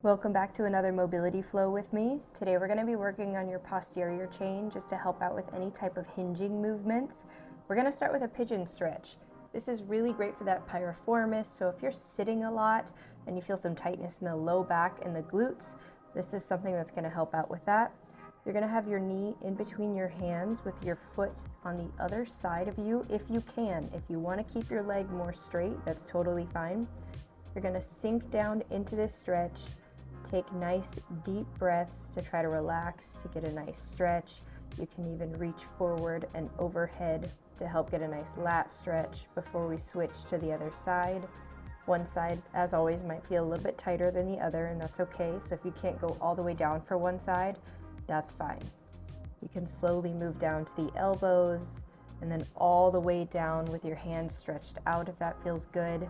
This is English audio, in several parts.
Welcome back to another mobility flow with me. Today we're going to be working on your posterior chain just to help out with any type of hinging movements. We're going to start with a pigeon stretch. This is really great for that piriformis, so if you're sitting a lot and you feel some tightness in the low back and the glutes, this is something that's going to help out with that. You're going to have your knee in between your hands with your foot on the other side of you if you can. If you want to keep your leg more straight, that's totally fine. You're going to sink down into this stretch. Take nice deep breaths to try to relax, to get a nice stretch. You can even reach forward and overhead to help get a nice lat stretch before we switch to the other side. One side, as always, might feel a little bit tighter than the other, and that's okay. So if you can't go all the way down for one side, that's fine. You can slowly move down to the elbows and then all the way down with your hands stretched out if that feels good.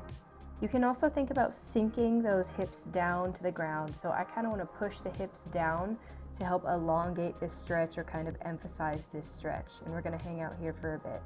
You can also think about sinking those hips down to the ground. So I kind of want to push the hips down to help elongate this stretch or kind of emphasize this stretch. And we're going to hang out here for a bit.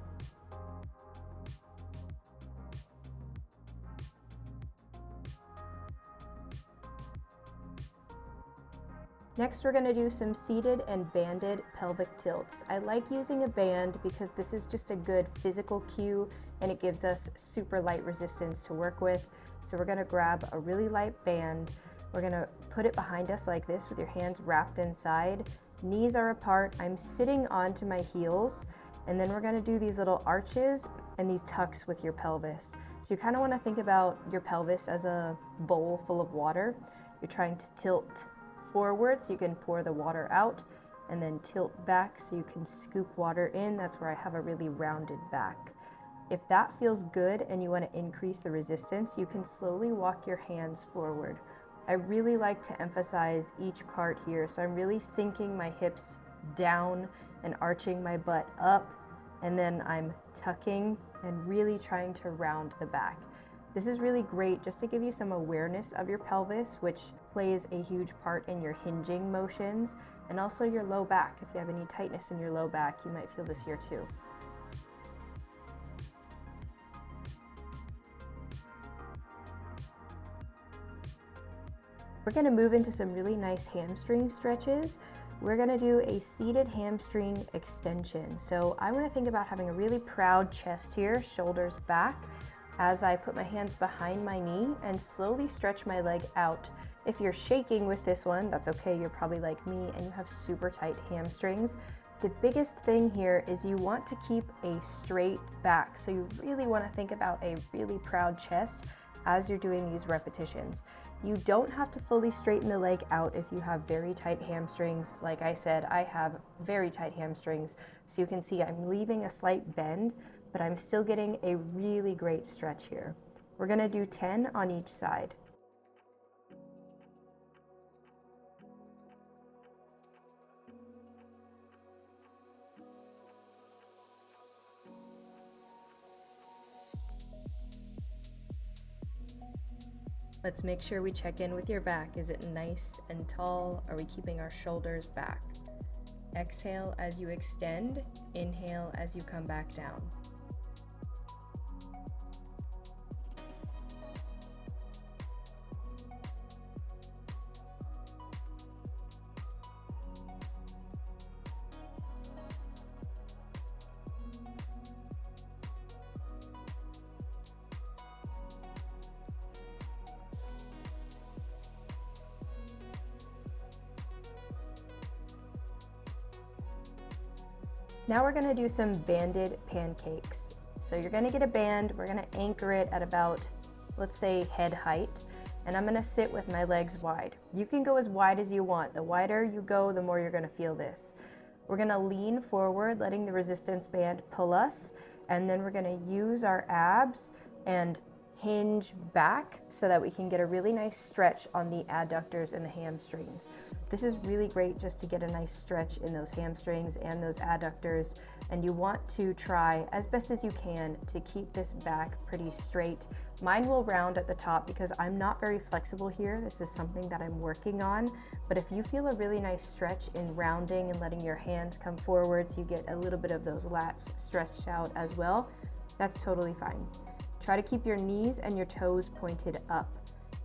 Next, we're going to do some seated and banded pelvic tilts. I like using a band because this is just a good physical cue and it gives us super light resistance to work with. So we're going to grab a really light band. We're going to put it behind us like this with your hands wrapped inside. Knees are apart. I'm sitting onto my heels, and then we're going to do these little arches and these tucks with your pelvis. So you kind of want to think about your pelvis as a bowl full of water. You're trying to tilt forward so you can pour the water out, and then tilt back so you can scoop water in. That's where I have a really rounded back. If that feels good and you want to increase the resistance, you can slowly walk your hands forward. I really like to emphasize each part here, so I'm really sinking my hips down and arching my butt up, and then I'm tucking and really trying to round the back. This is really great just to give you some awareness of your pelvis, which plays a huge part in your hinging motions, and also your low back. If you have any tightness in your low back, you might feel this here too. We're going to move into some really nice hamstring stretches. We're going to do a seated hamstring extension. So I want to think about having a really proud chest here, shoulders back, as I put my hands behind my knee and slowly stretch my leg out. If you're shaking with this one, that's okay. You're probably like me and you have super tight hamstrings. The biggest thing here is you want to keep a straight back. So you really want to think about a really proud chest as you're doing these repetitions. You don't have to fully straighten the leg out if you have very tight hamstrings. Like I said, I have very tight hamstrings. So you can see I'm leaving a slight bend, but I'm still getting a really great stretch here. We're going to do 10 on each side. Let's make sure we check in with your back. Is it nice and tall? Are we keeping our shoulders back? Exhale as you extend, inhale as you come back down. Now we're going to do some banded pancakes. So you're going to get a band, we're going to anchor it at about, let's say, head height, and I'm going to sit with my legs wide. You can go as wide as you want. The wider you go, the more you're going to feel this. We're going to lean forward, letting the resistance band pull us, and then we're going to use our abs and hinge back so that we can get a really nice stretch on the adductors and the hamstrings. This is really great just to get a nice stretch in those hamstrings and those adductors, and you want to try as best as you can to keep this back pretty straight. Mine will round at the top because I'm not very flexible here. This is something that I'm working on, but if you feel a really nice stretch in rounding and letting your hands come forward so you get a little bit of those lats stretched out as well, that's totally fine. Try to keep your knees and your toes pointed up.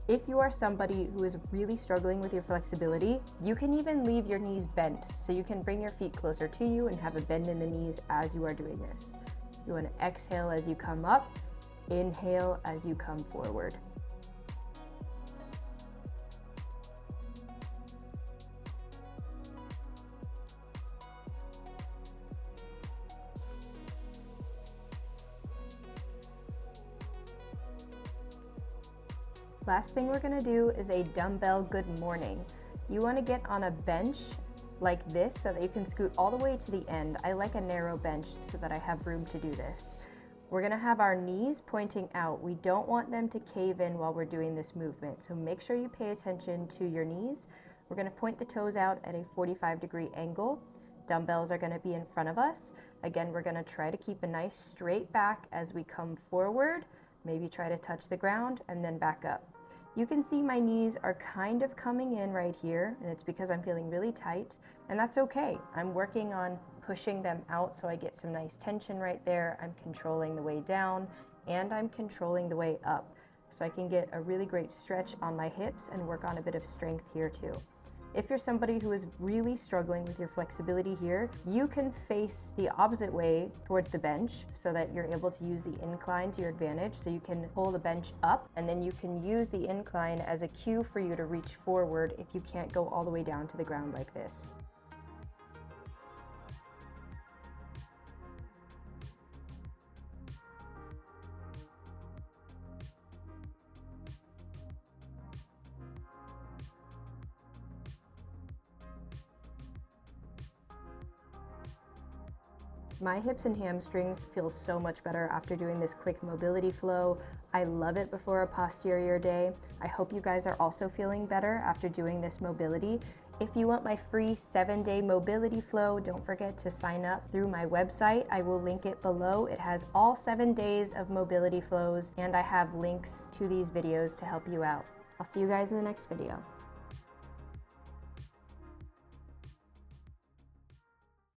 If you are somebody who is really struggling with your flexibility, you can even leave your knees bent, so you can bring your feet closer to you and have a bend in the knees as you are doing this. You want to exhale as you come up, inhale as you come forward. Last thing we're gonna do is a dumbbell good morning. You wanna get on a bench like this so that you can scoot all the way to the end. I like a narrow bench so that I have room to do this. We're gonna have our knees pointing out. We don't want them to cave in while we're doing this movement, so make sure you pay attention to your knees. We're gonna point the toes out at a 45-degree angle. Dumbbells are gonna be in front of us. Again, we're gonna try to keep a nice straight back as we come forward. Maybe try to touch the ground and then back up. You can see my knees are kind of coming in right here, and it's because I'm feeling really tight, and that's okay. I'm working on pushing them out so I get some nice tension right there. I'm controlling the way down, and I'm controlling the way up, so I can get a really great stretch on my hips and work on a bit of strength here too. If you're somebody who is really struggling with your flexibility here, you can face the opposite way towards the bench so that you're able to use the incline to your advantage. So you can pull the bench up, and then you can use the incline as a cue for you to reach forward if you can't go all the way down to the ground like this. My hips and hamstrings feel so much better after doing this quick mobility flow. I love it before a posterior day. I hope you guys are also feeling better after doing this mobility. If you want my free 7-day mobility flow, don't forget to sign up through my website. I will link it below. It has all 7 days of mobility flows, and I have links to these videos to help you out. I'll see you guys in the next video.